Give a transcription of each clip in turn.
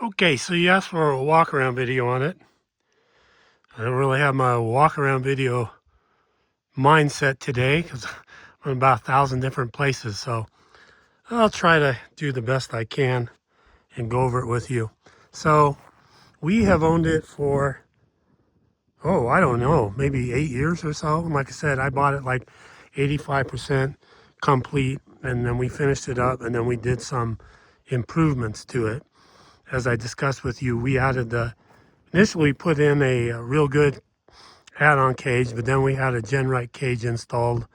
Okay, so you asked for a walk around video on it. I don't really have my walk around video mindset today because I'm in about 1,000 different places. So I'll try to do the best I can and go over it with you. So we have owned it for, I don't know, maybe 8 years or so. Like I said, I bought it like 85% complete, and then we finished it up, and then we did some improvements to it. As I discussed with you, we added initially put in a real good add-on cage, but then we had a Genrite cage installed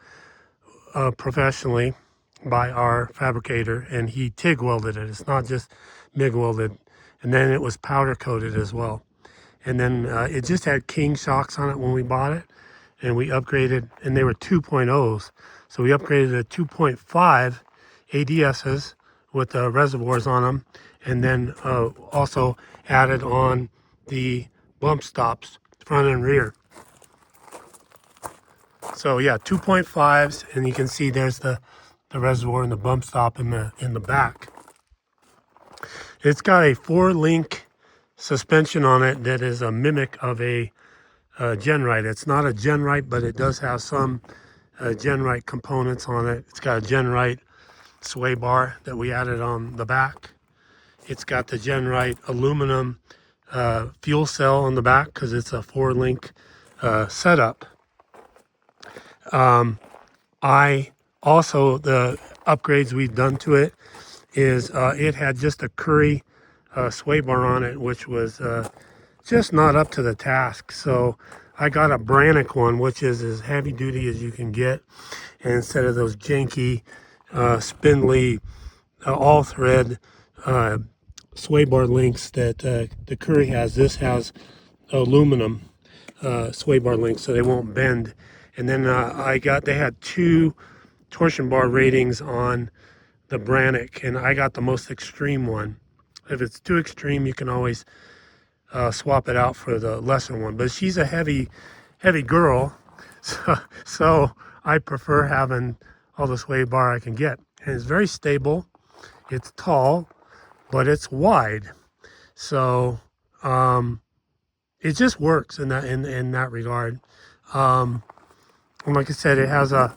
professionally by our fabricator, and he TIG welded it. It's not just MIG welded. And then it was powder coated as well. And then it just had King shocks on it when we bought it, and we upgraded, and they were 2.0s. So we upgraded to 2.5 ADSs with reservoirs on them, and then also added on the bump stops, front and rear. So yeah, 2.5s, and you can see there's the reservoir and the bump stop in the back. It's got a 4-link suspension on it that is a mimic of a Genrite. It's not a Genrite, but it does have some Genrite components on it. It's got a Genrite sway bar that we added on the back. It's got the Genrite aluminum fuel cell on the back because it's a 4-link setup. I also, the upgrades we've done to it is it had just a Curry sway bar on it, which was just not up to the task. So I got a Brannock one, which is as heavy duty as you can get. And instead of those janky, spindly, all thread sway bar links that the Curry has, this has aluminum sway bar links so they won't bend. And then they had 2 torsion bar ratings on the Brannock, and I got the most extreme one. If it's too extreme, you can always swap it out for the lesser one. But she's a heavy girl, so I prefer having all the sway bar I can get. And it's very stable. It's tall, but it's wide. So it just works in that regard. And like I said, it has a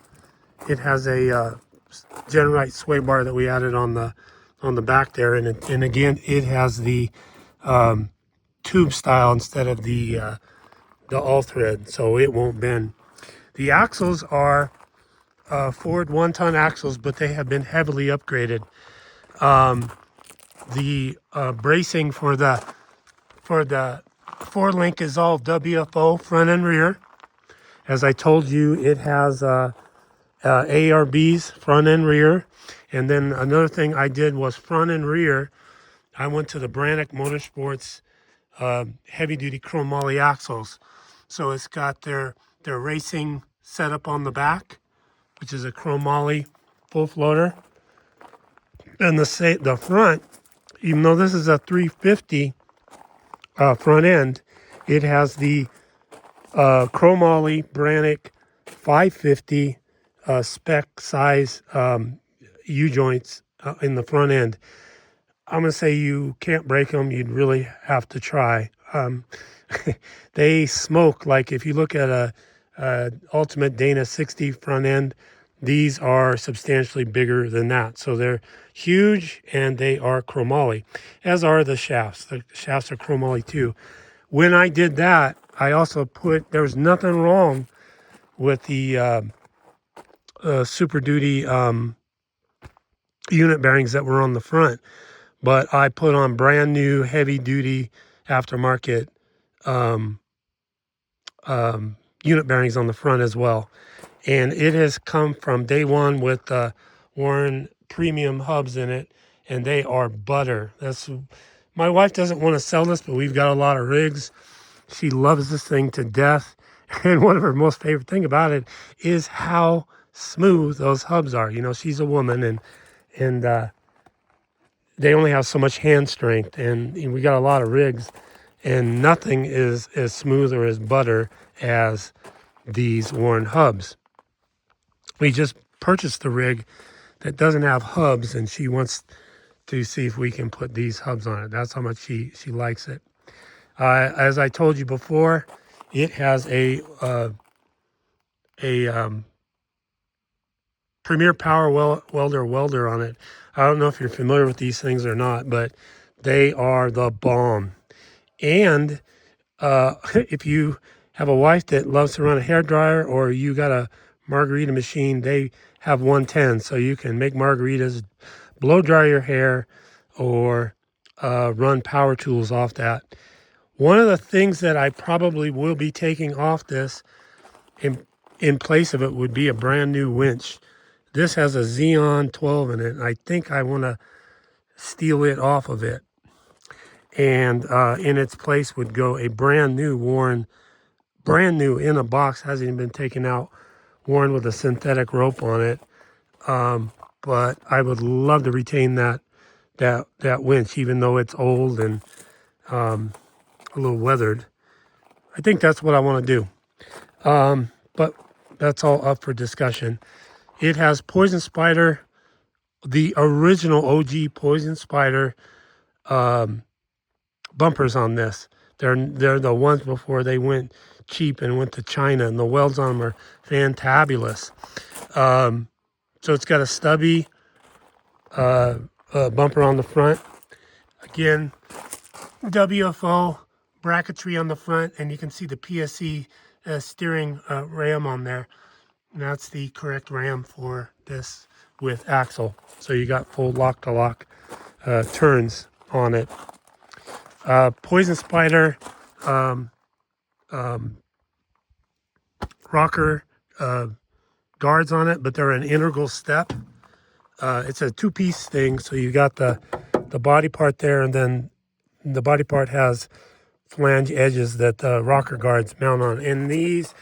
Genrite sway bar that we added on the back there, and again it has the tube style instead of the all thread, so it won't bend. The axles are Ford 1-ton axles, but they have been heavily upgraded. The bracing for the 4-link is all WFO front and rear. As I told you, it has ARBs front and rear. And then another thing I did was front and rear. I went to the Brannock Motorsports heavy duty chromoly axles. So it's got their racing setup on the back, which is a chromoly full floater. And the front, even though this is a 350 front end, it has the chromoly Brannock 550 spec size U-joints in the front end. I'm going to say you can't break them. You'd really have to try. They smoke. Like if you look at a Ultimate Dana 60 front end, these are substantially bigger than that. So they're huge, and they are chromoly, as are the shafts. The shafts are chromoly too. When I did that, I also there was nothing wrong with the Super Duty unit bearings that were on the front, but I put on brand new heavy duty aftermarket unit bearings on the front as well. And it has come from day one with Warren premium hubs in it, and they are butter. My wife doesn't want to sell this, but we've got a lot of rigs. She loves this thing to death. And one of her most favorite thing about it is how smooth those hubs are. You know, she's a woman, and they only have so much hand strength, and we got a lot of rigs, and nothing is as smooth or as butter as these Warren hubs. We just purchased the rig that doesn't have hubs, and she wants to see if we can put these hubs on it. That's how much she likes it. As I told you before, it has a Premier Power welder on it. I don't know if you're familiar with these things or not, but they are the bomb. And if you have a wife that loves to run a hair dryer, or you got a margarita machine, they have 110, so you can make margaritas, blow dry your hair, or run power tools off that. One of the things that I probably will be taking off this in place of it would be a brand new winch. This has a Xeon 12 in it, and I think I want to steal it off of it. And in its place would go a brand new Warren, brand new in a box, hasn't even been taken out, Warren with a synthetic rope on it. But I would love to retain that winch, even though it's old and a little weathered. I think that's what I want to do. But that's all up for discussion. It has Poison Spider, the original OG Poison Spider bumpers on this. They're the ones before they went cheap and went to China, and the welds on them are fantabulous. So it's got a stubby bumper on the front. Again, WFO bracketry on the front, and you can see the PSC steering ram on there. And that's the correct ram for this with axle. So you got full lock-to-lock turns on it. Poison Spider rocker guards on it, but they're an integral step. It's a two-piece thing, so you got the body part there, and then the body part has flange edges that the rocker guards mount on. And these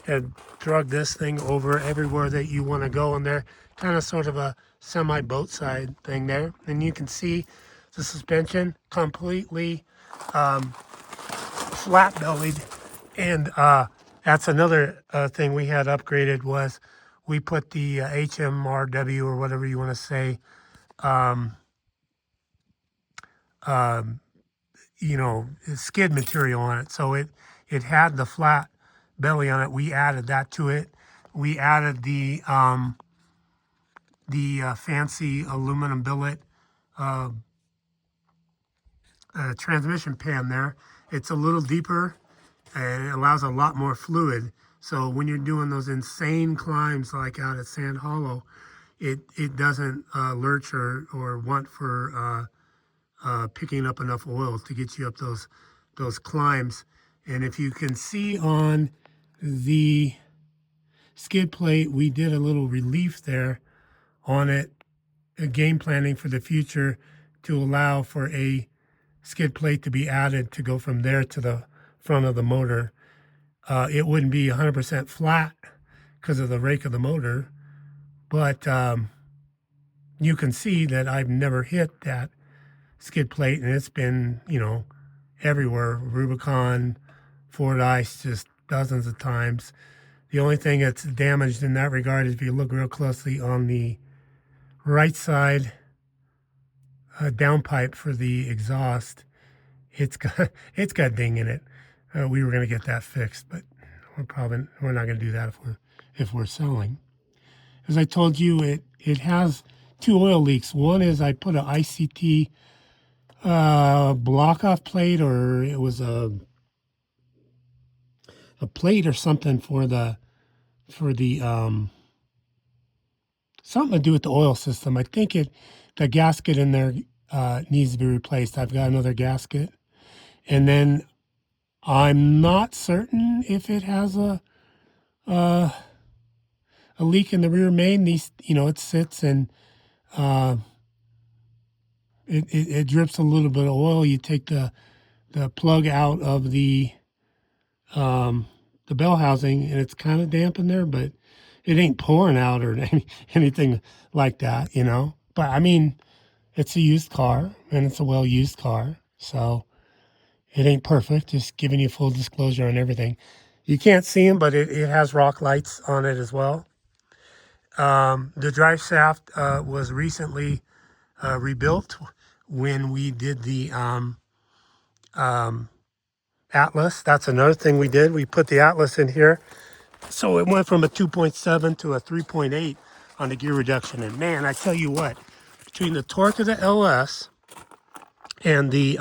have drug this thing over everywhere that you want to go, and they're kind of sort of a semi-boat side thing there. And you can see the suspension completely flat-bellied, and that's another thing we had upgraded, was we put the HMRW, or whatever you want to say, skid material on it. So it had the flat belly on it. We added that to it. We added the fancy aluminum billet transmission pan there. It's a little deeper and it allows a lot more fluid. So when you're doing those insane climbs like out at Sand Hollow, it doesn't lurch or want for picking up enough oil to get you up those climbs. And if you can see on the skid plate, we did a little relief there on it, game planning for the future to allow for a skid plate to be added to go from there to the front of the motor. It wouldn't be 100% flat because of the rake of the motor, but you can see that I've never hit that skid plate, and it's been, everywhere. Rubicon, Ford Ice, just dozens of times. The only thing that's damaged in that regard is if you look real closely on the right side downpipe for the exhaust, it's got ding in it. We were going to get that fixed, but we're not going to do that if we're selling. As I told you, it has two oil leaks. One is I put an ICT block off plate, or it was a plate or something for the something to do with the oil system. I think the gasket in there needs to be replaced. I've got another gasket, and then I'm not certain if it has a leak in the rear main. It sits and it drips a little bit of oil. You take the plug out of the bell housing, and it's kind of damp in there, but it ain't pouring out or anything like that, But I mean, it's a used car, and it's a well-used car, so it ain't perfect. Just giving you full disclosure on everything. You can't see them, but it has rock lights on it as well. The drive shaft was recently rebuilt. when we did the Atlas. That's another thing we did. We put the Atlas in here. So it went from a 2.7 to a 3.8 on the gear reduction. And man, I tell you what, between the torque of the LS and the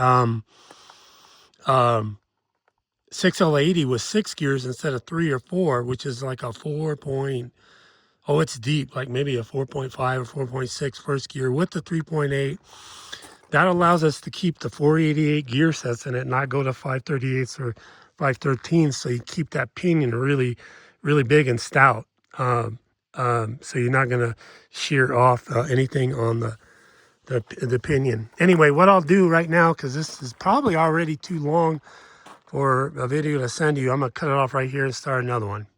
6L80 with 6 gears instead of 3 or 4, which is like a 4 point, oh, it's deep, like maybe a 4.5 or 4.6 first gear with the 3.8. That allows us to keep the 488 gear sets in it, not go to 538s or 513s. So you keep that pinion really, really big and stout. So you're not going to shear off anything on the pinion. Anyway, what I'll do right now, because this is probably already too long for a video to send you, I'm going to cut it off right here and start another one.